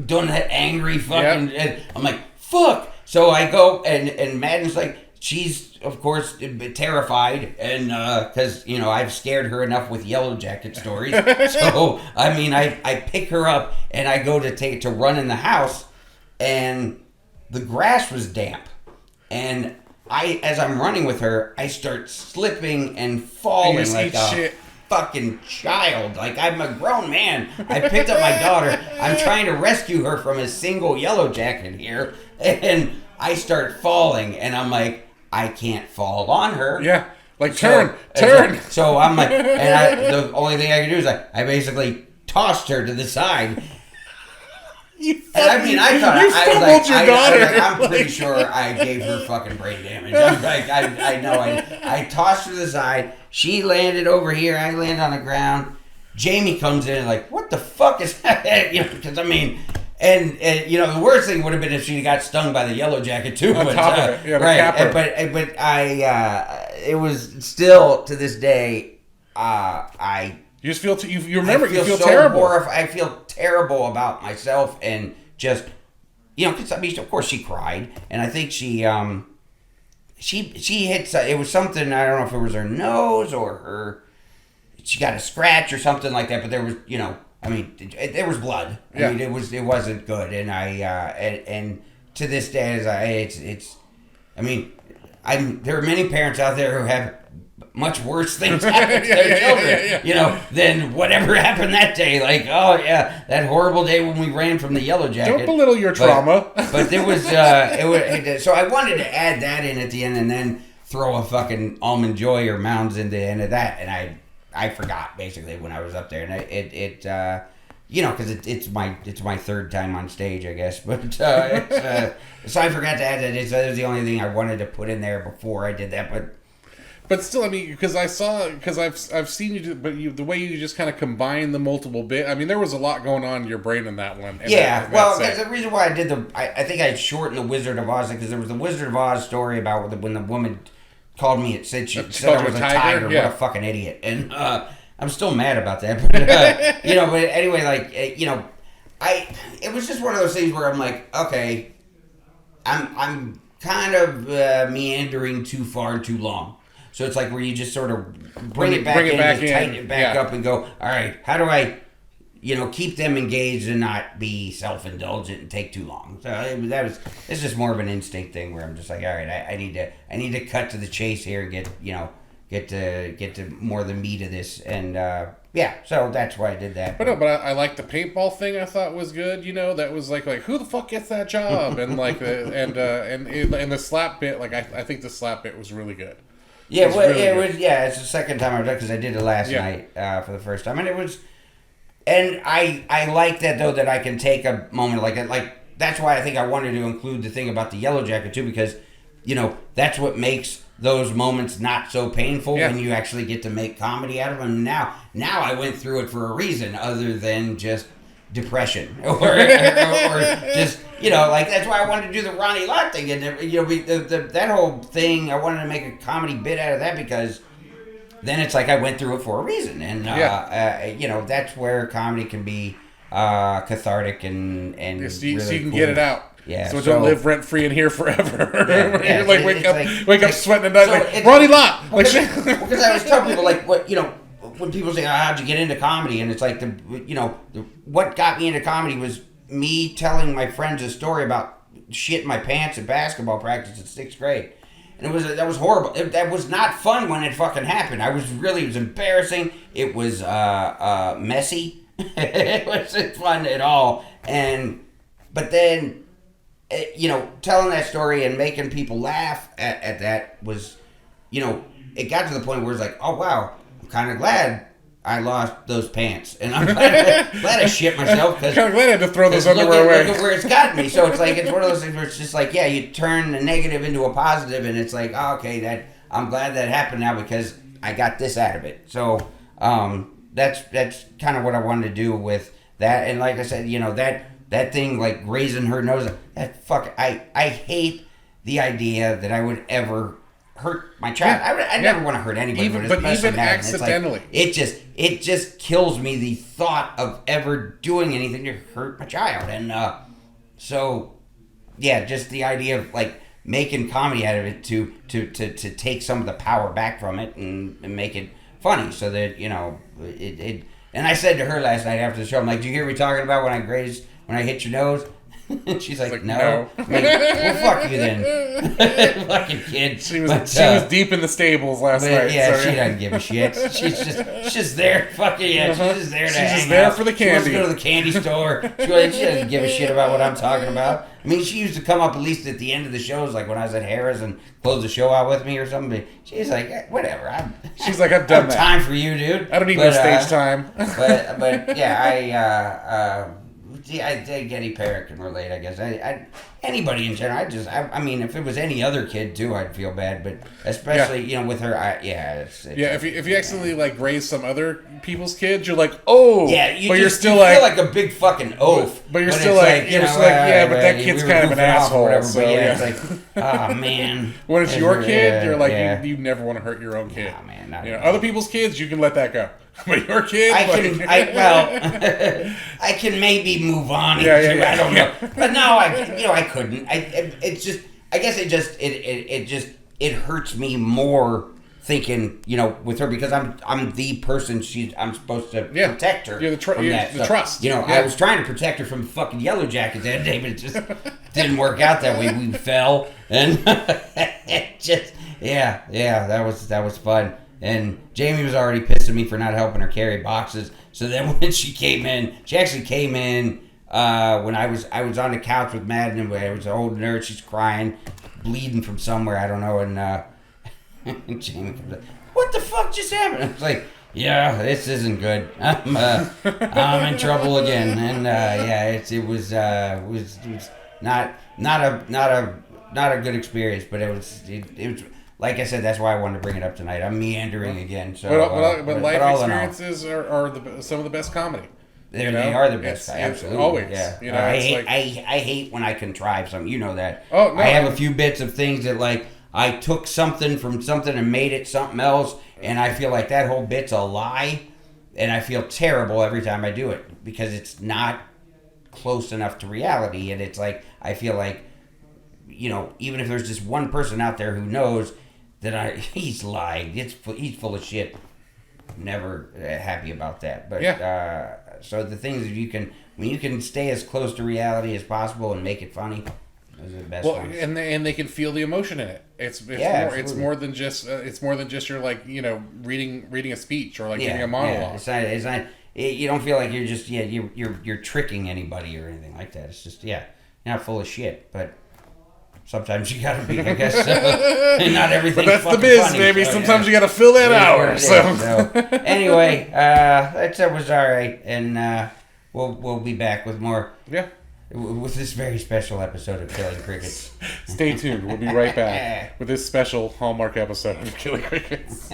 Speaker 3: doing that angry fucking, and I'm like, fuck! So I go, and Madden's she's, of course, terrified, and because, I've scared her enough with yellow jacket stories, so, I pick her up, and I go to run in the house, and the grass was damp, and as I'm running with her, I start slipping and falling like a fucking child. I'm a grown man. I picked up my daughter. I'm trying to rescue her from a single yellow jacket here, and I start falling, and I'm like, I can't fall on her.
Speaker 5: Yeah, turn.
Speaker 3: So I'm like, and the only thing I can do is I basically tossed her to the side. I'm pretty sure I gave her fucking brain damage. I know. I tossed her to the side. She landed over here. I landed on the ground. Jamie comes in and what the fuck is that? Because and the worst thing would have been if she got stung by the yellow jacket too.
Speaker 5: On top of it, right?
Speaker 3: But it was still to this day.
Speaker 5: You just feel you remember you feel so terrible.
Speaker 3: I feel terrible about myself, and just because of course she cried, and I think she hit. It was something, I don't know if it was her nose or she got a scratch or something like that. But there was there was blood.
Speaker 5: Yeah.
Speaker 3: It wasn't good, and and to this day there are many parents out there who have much worse things happen to their children, than whatever happened that day. That horrible day when we ran from the yellow jacket.
Speaker 5: Don't belittle your trauma.
Speaker 3: But there was, so I wanted to add that in at the end, and then throw a fucking Almond Joy or Mounds in the end of that, and I forgot basically when I was up there, and because it's my third time on stage, I guess, but so I forgot to add that. That was the only thing I wanted to put in there before I did that,
Speaker 5: But still, because I've seen you do, but the way you just kind of combine the multiple bit. There was a lot going on in your brain in that one.
Speaker 3: The reason why I did I think I shortened the Wizard of Oz because there was the Wizard of Oz story about when the woman called me, said I was a tiger.
Speaker 5: Yeah.
Speaker 3: What a fucking idiot, and I'm still mad about that. But But anyway, it was just one of those things where I'm like, okay, I'm kind of meandering too far and too long. So it's where you just sort of bring it back in, tighten it back up, and go, all right, how do I keep them engaged and not be self-indulgent and take too long. So it's just more of an instinct thing where I'm just like, all right, I need to cut to the chase here and get to more of the meat of this, and so that's why I did that.
Speaker 5: But I like the paintball thing. I thought was good. That was like who the fuck gets that job? And like and the slap bit. Like I think the slap bit was really good.
Speaker 3: Yeah, it's the second time I've done it because I did it last night for the first time, and it was. And I like that, though, that I can take a moment like that's why I think I wanted to include the thing about the Yellow Jacket, too, because, that's what makes those moments not so painful when you actually get to make comedy out of them. Now I went through it for a reason other than just depression or just, that's why I wanted to do the Ronnie Lott thing. And, that whole thing, I wanted to make a comedy bit out of that because... then it's like I went through it for a reason, and that's where comedy can be cathartic and
Speaker 5: so you
Speaker 3: really
Speaker 5: can
Speaker 3: cool.
Speaker 5: get it out.
Speaker 3: Yeah,
Speaker 5: so it don't live rent free in here forever.
Speaker 3: Yeah,
Speaker 5: You're like wake up sweating at night like Ronnie Lott.
Speaker 3: Because I always tell people like when people say how'd you get into comedy, and it's like what got me into comedy was me telling my friends a story about shit in my pants at basketball practice in 6th grade. And that was horrible. That was not fun when it fucking happened. It was embarrassing. It was messy. It wasn't fun at all. But then, telling that story and making people laugh at that was, it got to the point where it's like, oh wow, I'm kind of glad I lost those pants, and I'm glad I shit myself because
Speaker 5: I'm glad I had to throw those underwear away.
Speaker 3: Look at where it's gotten me. So it's like it's one of those things where it's just like you turn a negative into a positive, and it's like okay, I'm glad that happened now because I got this out of it. So that's kind of what I wanted to do with that, and like I said, that thing like raising her nose. I hate the idea that I would ever hurt my child. I never want to hurt anybody,
Speaker 5: even accidentally.
Speaker 3: Like, it just kills me the thought of ever doing anything to hurt my child, and just the idea of like making comedy out of it to take some of the power back from it and make it funny, so that it. And I said to her last night after the show, I'm like, "Do you hear me talking about when I hit your nose?" And she's like, no. I'm like, well, fuck you then. Fucking kid.
Speaker 5: She was deep in the stables last night.
Speaker 3: Yeah, she doesn't give a shit. She's just there. Fucking yeah, she's just there to hang out.
Speaker 5: She's just there for the candy.
Speaker 3: She wants to go to the candy store. She doesn't give a shit about what I'm talking about. I mean, she used to come up at least at the end of the shows, like when I was at Harris and close the show out with me or something. She's like, whatever.
Speaker 5: She's like, I've done that.
Speaker 3: Time for you, dude.
Speaker 5: I don't need no stage time.
Speaker 3: But yeah, I think any parent can relate, I guess. Anybody in general. I mean, if it was any other kid too, I'd feel bad. But especially, with her,
Speaker 5: if you accidentally like raise some other people's kids, you're like, oh,
Speaker 3: yeah.
Speaker 5: You feel
Speaker 3: like a big fucking oaf.
Speaker 5: But you're still like, but that kid's kind of an asshole.
Speaker 3: Whatever,
Speaker 5: so
Speaker 3: it's like, oh man.
Speaker 5: When it's your kid, you're like, you never want to hurt your own kid.
Speaker 3: Oh man.
Speaker 5: Other people's kids, you can let that go. But your kid,
Speaker 3: I can maybe move on.
Speaker 5: Yeah.
Speaker 3: I don't know, but no, I couldn't. It's just, I guess it hurts me more thinking, with her because I'm the person I'm supposed to protect her.
Speaker 5: Yeah, the trust.
Speaker 3: I was trying to protect her from fucking Yellow Jacket that day, but it just didn't work out that way. We fell, and it just that was fun. And Jamie was already pissing me for not helping her carry boxes. So then when she actually came in when I was on the couch with Madden, and I was holding her. She's crying, bleeding from somewhere, I don't know. And Jamie comes like, "What the fuck just happened?" I was like, "Yeah, this isn't good. I'm in trouble again." And it was not a good experience, but it was. Like I said, that's why I wanted to bring it up tonight. I'm meandering again. So,
Speaker 5: but life experiences are some of the best comedy.
Speaker 3: They are the best. Absolutely.
Speaker 5: Always.
Speaker 3: Yeah. I hate when I contrive something. You know that.
Speaker 5: Oh, no.
Speaker 3: I have a few bits of things that like I took something from something and made it something else, and I feel like that whole bit's a lie, and I feel terrible every time I do it because it's not close enough to reality, and it's like I feel like, even if there's just one person out there who knows that he's lying. He's full of shit. Never happy about that. But So the things that when you can stay as close to reality as possible and make it funny, those are the best ones.
Speaker 5: And they can feel the emotion in it. It's more than just you're like, you know, reading a speech or like giving a monologue.
Speaker 3: Yeah. It's not. You don't feel like you're just you're tricking anybody or anything like that. It's just you're not full of shit, but sometimes you gotta be, I guess. So. And not everything.
Speaker 5: But that's the biz,
Speaker 3: funny,
Speaker 5: baby.
Speaker 3: so,
Speaker 5: sometimes you gotta fill that hour. So
Speaker 3: anyway, that was all right, and we'll be back with more.
Speaker 5: Yeah.
Speaker 3: With this very special episode of Killing Crickets.
Speaker 5: Stay tuned. We'll be right back with this special Hallmark episode of Killing Crickets.